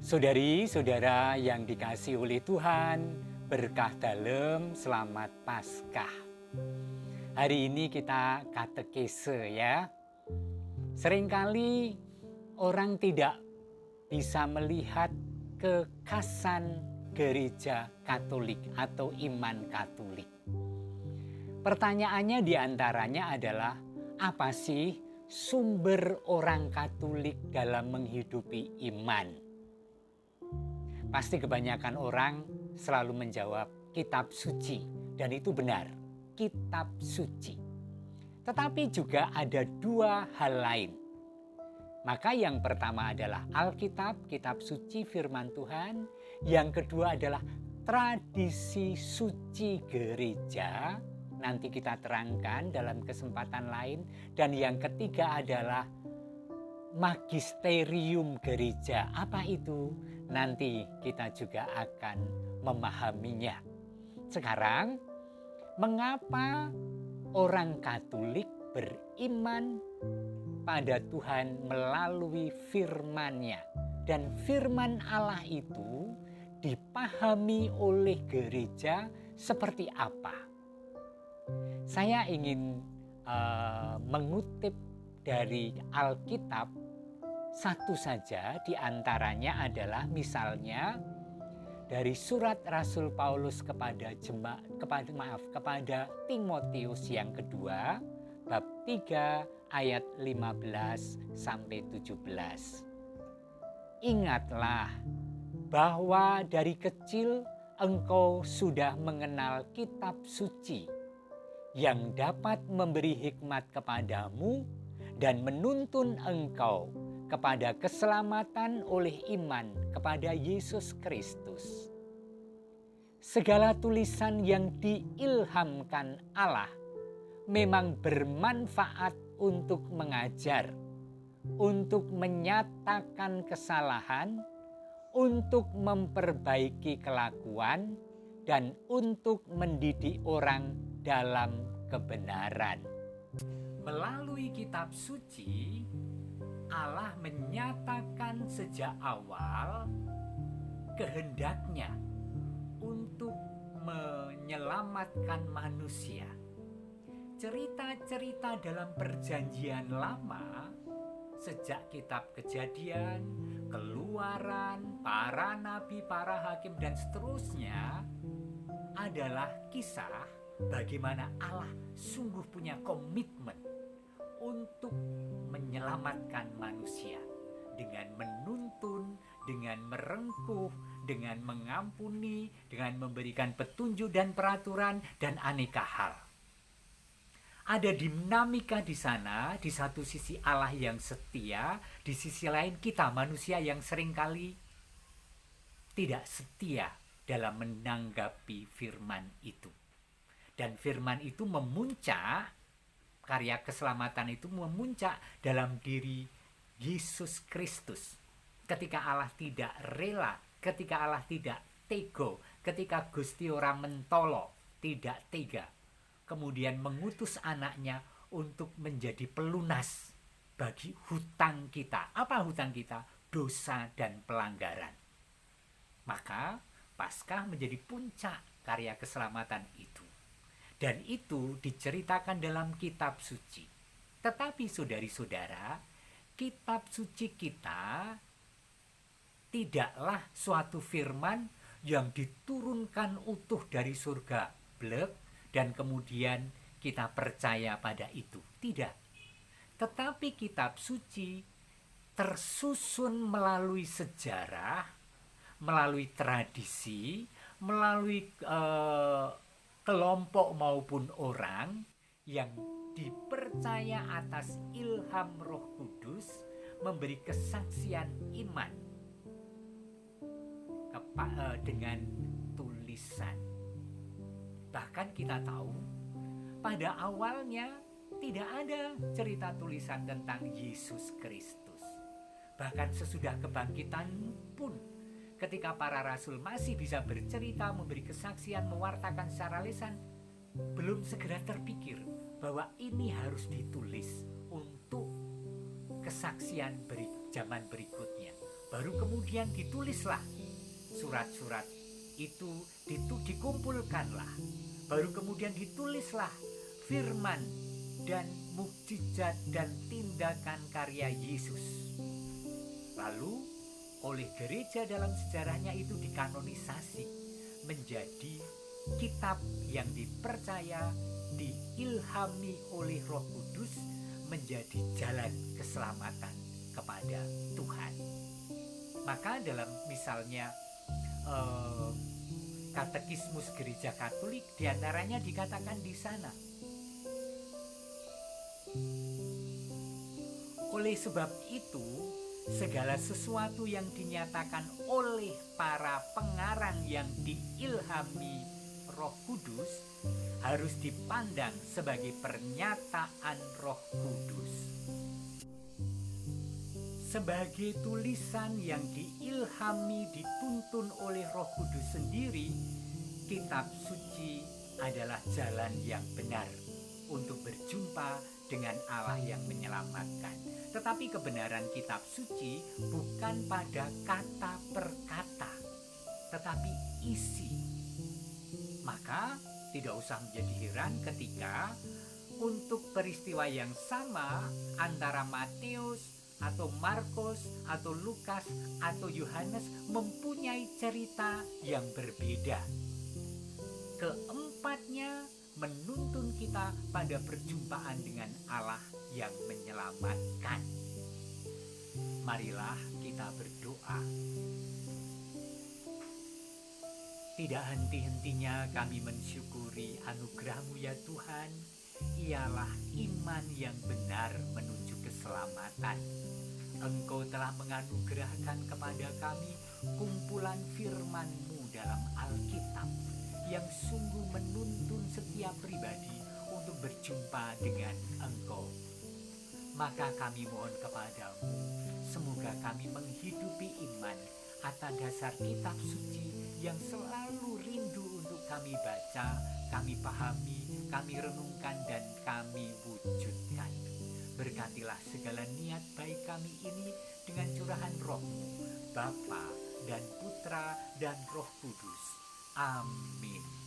Saudari-saudara yang dikasihi oleh Tuhan, berkah dalam selamat Paskah. Hari ini kita katekese ya. Seringkali orang tidak bisa melihat kekhasan gereja Katolik atau iman Katolik. Pertanyaannya diantaranya adalah, apa sih sumber orang Katolik dalam menghidupi iman? Pasti kebanyakan orang selalu menjawab kitab suci, dan itu benar, kitab suci. Tetapi juga ada dua hal lain. Maka yang pertama adalah Alkitab, kitab suci firman Tuhan. Yang kedua adalah tradisi suci gereja. Nanti kita terangkan dalam kesempatan lain. Dan yang ketiga adalah magisterium gereja. Apa itu? Nanti kita juga akan memahaminya. Sekarang, mengapa orang Katolik beriman pada Tuhan melalui firman-Nya? Dan firman Allah itu dipahami oleh gereja seperti apa? Saya ingin mengutip dari Alkitab. Satu saja di antaranya adalah misalnya dari surat Rasul Paulus kepada Timotius yang kedua, bab 3 ayat 15 sampai 17. Ingatlah bahwa dari kecil engkau sudah mengenal kitab suci yang dapat memberi hikmat kepadamu dan menuntun engkau kepada keselamatan oleh iman kepada Yesus Kristus. Segala tulisan yang diilhamkan Allah memang bermanfaat untuk mengajar, untuk menyatakan kesalahan, untuk memperbaiki kelakuan, dan untuk mendidik orang dalam kebenaran. Melalui kitab suci, Allah menyatakan sejak awal kehendaknya untuk menyelamatkan manusia. Cerita-cerita dalam perjanjian lama, sejak kitab Kejadian, Keluaran, para nabi, para hakim, dan seterusnya, adalah kisah bagaimana Allah sungguh punya komitmen untuk menyelamatkan manusia dengan menuntun, dengan merengkuh, dengan mengampuni, dengan memberikan petunjuk dan peraturan dan aneka hal. Ada dinamika di sana, di satu sisi Allah yang setia, di sisi lain kita manusia yang seringkali tidak setia dalam menanggapi firman itu. Dan firman itu memuncak, karya keselamatan itu memuncak dalam diri Yesus Kristus. Ketika Allah tidak rela, ketika Allah tidak tego, ketika Gusti ora mentolo, tidak tega, kemudian mengutus anaknya untuk menjadi pelunas bagi hutang kita. Apa hutang kita? Dosa dan pelanggaran. Maka Paskah menjadi puncak karya keselamatan itu. Dan itu diceritakan dalam kitab suci. Tetapi saudari-saudara, kitab suci kita tidaklah suatu firman yang diturunkan utuh dari surga, blek, dan kemudian kita percaya pada itu. Tidak. Tetapi kitab suci tersusun melalui sejarah, melalui tradisi, melalui kelompok maupun orang yang dipercaya atas ilham Roh Kudus memberi kesaksian iman dengan tulisan. Bahkan kita tahu pada awalnya tidak ada cerita tulisan tentang Yesus Kristus. Bahkan sesudah kebangkitan pun, ketika para rasul masih bisa bercerita, memberi kesaksian, mewartakan secara lisan, belum segera terpikir bahwa ini harus ditulis untuk kesaksian zaman berikutnya. Baru kemudian ditulislah surat-surat itu, dikumpulkanlah. Baru kemudian ditulislah firman dan mukjizat dan tindakan karya Yesus. Lalu oleh gereja dalam sejarahnya itu dikanonisasi menjadi kitab yang dipercaya, diilhami oleh Roh Kudus, menjadi jalan keselamatan kepada Tuhan. Maka dalam misalnya Katekismus Gereja Katolik diantaranya dikatakan di sana, oleh sebab itu segala sesuatu yang dinyatakan oleh para pengarang yang diilhami Roh Kudus harus dipandang sebagai pernyataan Roh Kudus. Sebagai tulisan yang diilhami, dituntun oleh Roh Kudus sendiri, kitab suci adalah jalan yang benar untuk berjumpa dengan Allah yang menyelamatkan. Tetapi kebenaran kitab suci bukan pada kata per kata, tetapi isi. Maka tidak usah menjadi heran ketika untuk peristiwa yang sama antara Matius atau Markus atau Lukas atau Yohanes mempunyai cerita yang berbeda. Keempatnya menuntun kita pada perjumpaan dengan Allah yang menyelamatkan. Marilah kita berdoa. Tidak henti-hentinya kami mensyukuri anugerah-Mu ya Tuhan. Ialah iman yang benar menuju keselamatan. Engkau telah menganugerahkan kepada kami kumpulan firman-Mu dalam Alkitab yang sungguh menuntun setiap pribadi untuk berjumpa dengan Engkau. Maka kami mohon kepadamu, semoga kami menghidupi iman atas dasar kitab suci yang selalu rindu untuk kami baca, kami pahami, kami renungkan, dan kami wujudkan. Berkatilah segala niat baik kami ini dengan curahan Roh-Mu, Bapa dan Putra dan Roh Kudus. Amin.